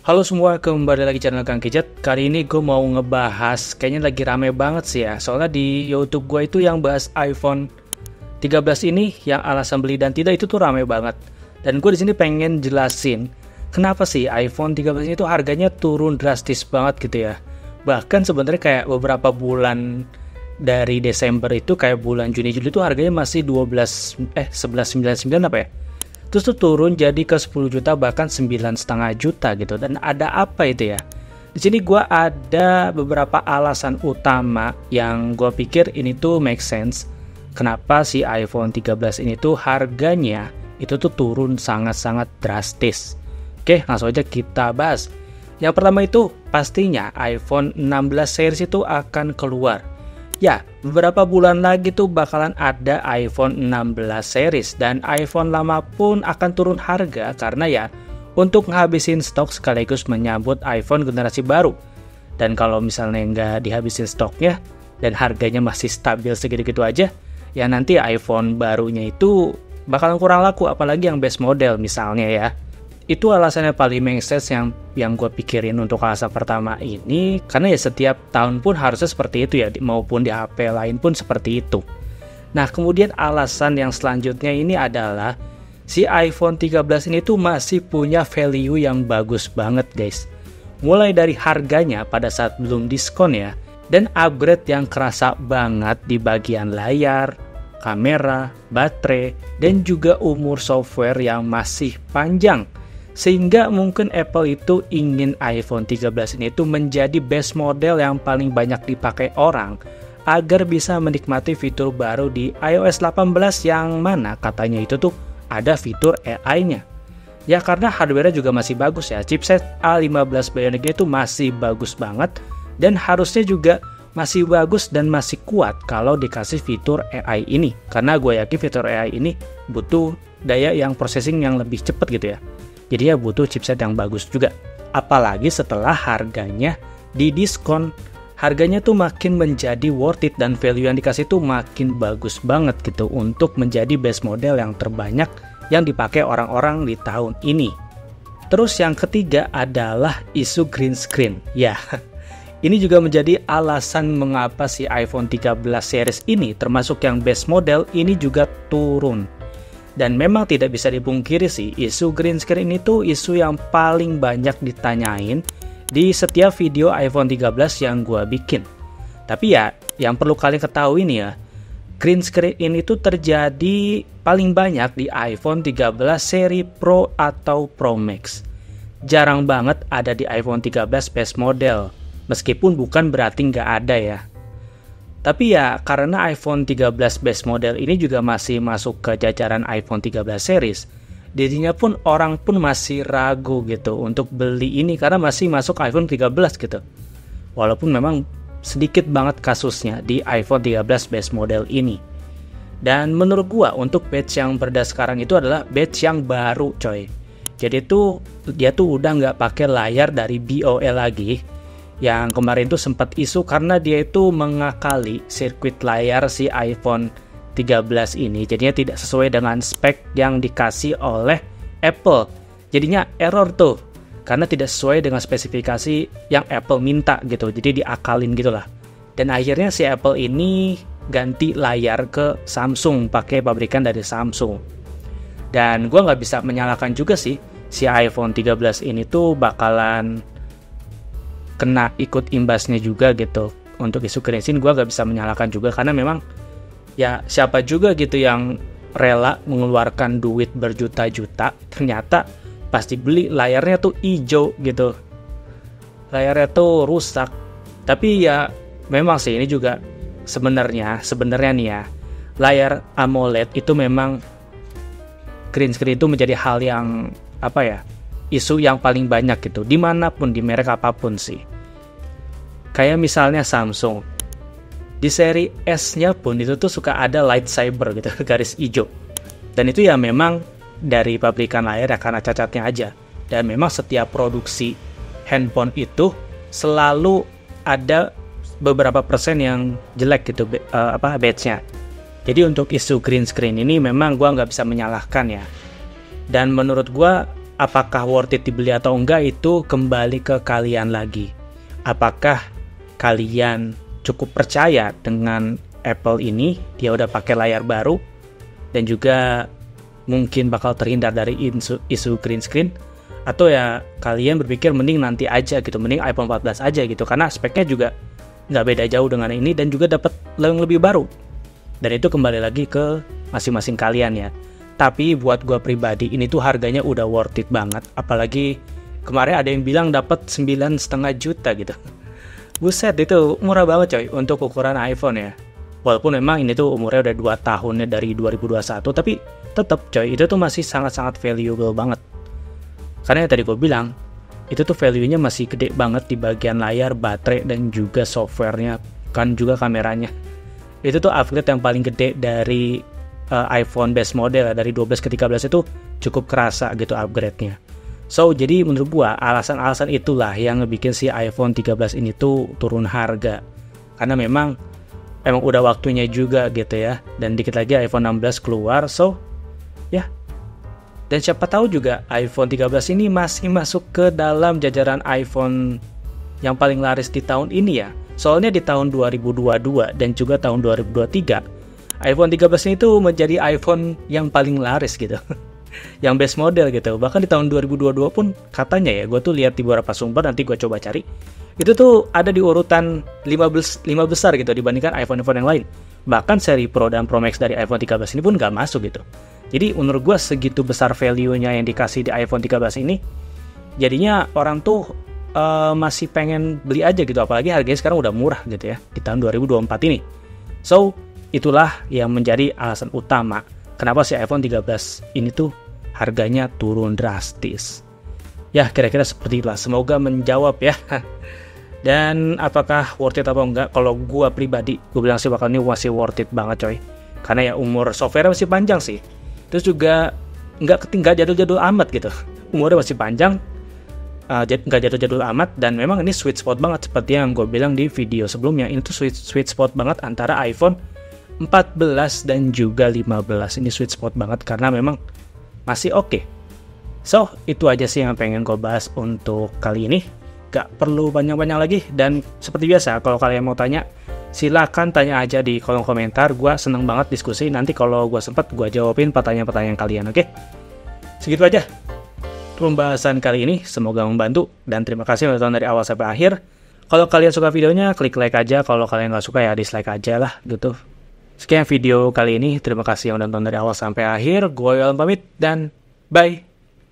Halo semua, kembali lagi channel Kang Kijat. Kali ini gue mau ngebahas, kayaknya lagi rame banget sih ya. Soalnya di YouTube gue itu yang bahas iPhone 13 ini, yang alasan beli dan tidak itu tuh rame banget. Dan gue di sini pengen jelasin kenapa sih iPhone 13 ini tuh harganya turun drastis banget gitu ya. Bahkan sebenarnya kayak beberapa bulan dari Desember itu, kayak bulan Juni-Juli itu harganya masih 11,99 apa ya? Terus tuh turun jadi ke 10 juta bahkan 9,5 juta gitu. Dan ada apa itu ya? Di sini gue ada beberapa alasan utama yang gue pikir ini tuh make sense. Kenapa si iPhone 13 ini tuh harganya itu tuh turun sangat-sangat drastis. Oke, langsung aja kita bahas. Yang pertama itu pastinya iPhone 16 series itu akan keluar. Ya, beberapa bulan lagi tuh bakalan ada iPhone 16 series dan iPhone lama pun akan turun harga karena ya untuk ngabisin stok sekaligus menyambut iPhone generasi baru. Dan kalau misalnya nggak dihabisin stoknya dan harganya masih stabil segitu-gitu aja, ya nanti iPhone barunya itu bakalan kurang laku, apalagi yang base model misalnya ya. Itu alasannya paling make sense yang gue pikirin untuk alasan pertama ini, karena ya setiap tahun pun harusnya seperti itu ya, maupun di HP lain pun seperti itu. Nah, kemudian alasan yang selanjutnya ini adalah si iPhone 13 ini tuh masih punya value yang bagus banget guys. Mulai dari harganya pada saat belum diskon ya, dan upgrade yang kerasa banget di bagian layar, kamera, baterai, dan juga umur software yang masih panjang. Sehingga mungkin Apple itu ingin iPhone 13 ini tuh menjadi base model yang paling banyak dipakai orang agar bisa menikmati fitur baru di iOS 18 yang mana katanya itu tuh ada fitur AI-nya. Ya karena hardware-nya juga masih bagus ya, chipset A15 Bionic itu masih bagus banget dan harusnya juga masih bagus dan masih kuat kalau dikasih fitur AI ini. Karena gue yakin fitur AI ini butuh daya yang processing yang lebih cepat gitu ya. Jadi ya butuh chipset yang bagus juga. Apalagi setelah harganya di diskon, harganya tuh makin menjadi worth it dan value yang dikasih tuh makin bagus banget gitu untuk menjadi base model yang terbanyak yang dipakai orang-orang di tahun ini. Terus yang ketiga adalah isu green screen. Ya, ini juga menjadi alasan mengapa si iPhone 13 series ini termasuk yang base model ini juga turun. Dan memang tidak bisa dipungkiri sih, isu green screen ini tuh isu yang paling banyak ditanyain di setiap video iPhone 13 yang gue bikin. Tapi ya, yang perlu kalian ketahui nih ya, green screen ini tuh terjadi paling banyak di iPhone 13 seri Pro atau Pro Max. Jarang banget ada di iPhone 13 base model, meskipun bukan berarti nggak ada ya. Tapi ya karena iPhone 13 base model ini juga masih masuk ke jajaran iPhone 13 series, jadinya pun orang pun masih ragu gitu untuk beli ini karena masih masuk iPhone 13 gitu. Walaupun memang sedikit banget kasusnya di iPhone 13 base model ini. Dan menurut gua untuk batch yang beredar sekarang itu adalah batch yang baru coy. Jadi tuh dia tuh udah nggak pakai layar dari BOL lagi. Yang kemarin tuh sempat isu karena dia itu mengakali sirkuit layar si iPhone 13 ini, jadinya tidak sesuai dengan spek yang dikasih oleh Apple. Jadinya error tuh karena tidak sesuai dengan spesifikasi yang Apple minta gitu, jadi diakalin gitulah. Dan akhirnya si Apple ini ganti layar ke Samsung, pakai pabrikan dari Samsung. Dan gue nggak bisa menyalahkan juga sih si iPhone 13 ini tuh bakalan kena ikut imbasnya juga gitu. Untuk isu green screen gue gak bisa menyalahkan juga karena memang ya siapa juga gitu yang rela mengeluarkan duit berjuta-juta ternyata pasti beli layarnya tuh hijau gitu, layarnya tuh rusak. Tapi ya memang sih ini juga sebenarnya nih ya, layar AMOLED itu memang green screen itu menjadi hal yang apa ya, isu yang paling banyak gitu dimanapun, di merek apapun sih. Kayak misalnya Samsung di seri S-nya pun itu tuh suka ada lightsaber gitu, garis hijau. Dan itu ya memang dari pabrikan layar ya karena cacatnya aja. Dan memang setiap produksi handphone itu selalu ada beberapa persen yang jelek gitu batch-nya. Jadi untuk isu green screen ini memang gua nggak bisa menyalahkan ya. Dan menurut gua apakah worth it dibeli atau enggak itu kembali ke kalian lagi. Apakah kalian cukup percaya dengan Apple ini, dia udah pakai layar baru dan juga mungkin bakal terhindar dari isu green screen, atau ya kalian berpikir mending nanti aja gitu, mending iPhone 14 aja gitu, karena speknya juga nggak beda jauh dengan ini dan juga dapat yang lebih baru. Dan itu kembali lagi ke masing-masing kalian ya. Tapi buat gue pribadi ini tuh harganya udah worth it banget. Apalagi kemarin ada yang bilang dapat 9,5 juta gitu. Buset, itu murah banget coy untuk ukuran iPhone ya. Walaupun memang ini tuh umurnya udah 2 tahunnya dari 2021, tapi tetap coy itu tuh masih sangat-sangat valuable banget. Karena yang tadi gue bilang, itu tuh value-nya masih gede banget di bagian layar, baterai, dan juga software-nya, kan juga kameranya. Itu tuh upgrade yang paling gede dari iPhone base model, dari 12 ke 13 itu cukup kerasa gitu upgrade-nya. So, jadi menurut gua alasan-alasan itulah yang ngebikin si iPhone 13 ini tuh turun harga. Karena memang udah waktunya juga gitu ya. Dan dikit lagi iPhone 16 keluar, so ya. Dan siapa tahu juga iPhone 13 ini masih masuk ke dalam jajaran iPhone yang paling laris di tahun ini ya. Soalnya di tahun 2022 dan juga tahun 2023 iPhone 13 ini tuh menjadi iPhone yang paling laris gitu. Yang best model gitu. Bahkan di tahun 2022 pun katanya ya, gue tuh lihat di beberapa sumber, nanti gue coba cari, itu tuh ada di urutan 5 besar gitu dibandingkan iPhone-iPhone yang lain. Bahkan seri Pro dan Pro Max dari iPhone 13 ini pun gak masuk gitu. Jadi menurut gue segitu besar value-nya yang dikasih di iPhone 13 ini, jadinya orang tuh masih pengen beli aja gitu. Apalagi harganya sekarang udah murah gitu ya di tahun 2024 ini. So, itulah yang menjadi alasan utama kenapa si iPhone 13 ini tuh harganya turun drastis. Ya, kira-kira seperti itulah. Semoga menjawab ya. Dan apakah worth it atau enggak? Kalau gue pribadi, gue bilang sih bakal ini masih worth it banget coy. Karena ya umur software masih panjang sih. Terus juga nggak jadul-jadul amat gitu. Umurnya masih panjang, nggak jadul-jadul amat. Dan memang ini sweet spot banget seperti yang gue bilang di video sebelumnya. Ini tuh sweet spot banget antara iPhone 14 dan juga 15. Ini sweet spot banget karena memang masih oke. So, itu aja sih yang pengen gue bahas untuk kali ini. Gak perlu banyak-banyak lagi. Dan seperti biasa, kalau kalian mau tanya, silakan tanya aja di kolom komentar. Gue seneng banget diskusi. Nanti kalau gue sempet, gue jawabin pertanyaan-pertanyaan kalian, oke? Segitu aja pembahasan kali ini. Semoga membantu. Dan terima kasih udah tonton dari awal sampai akhir. Kalau kalian suka videonya, klik like aja. Kalau kalian gak suka ya dislike aja lah gitu. Sekian video kali ini. Terima kasih yang udah nonton dari awal sampai akhir. Gue Yolan pamit dan bye.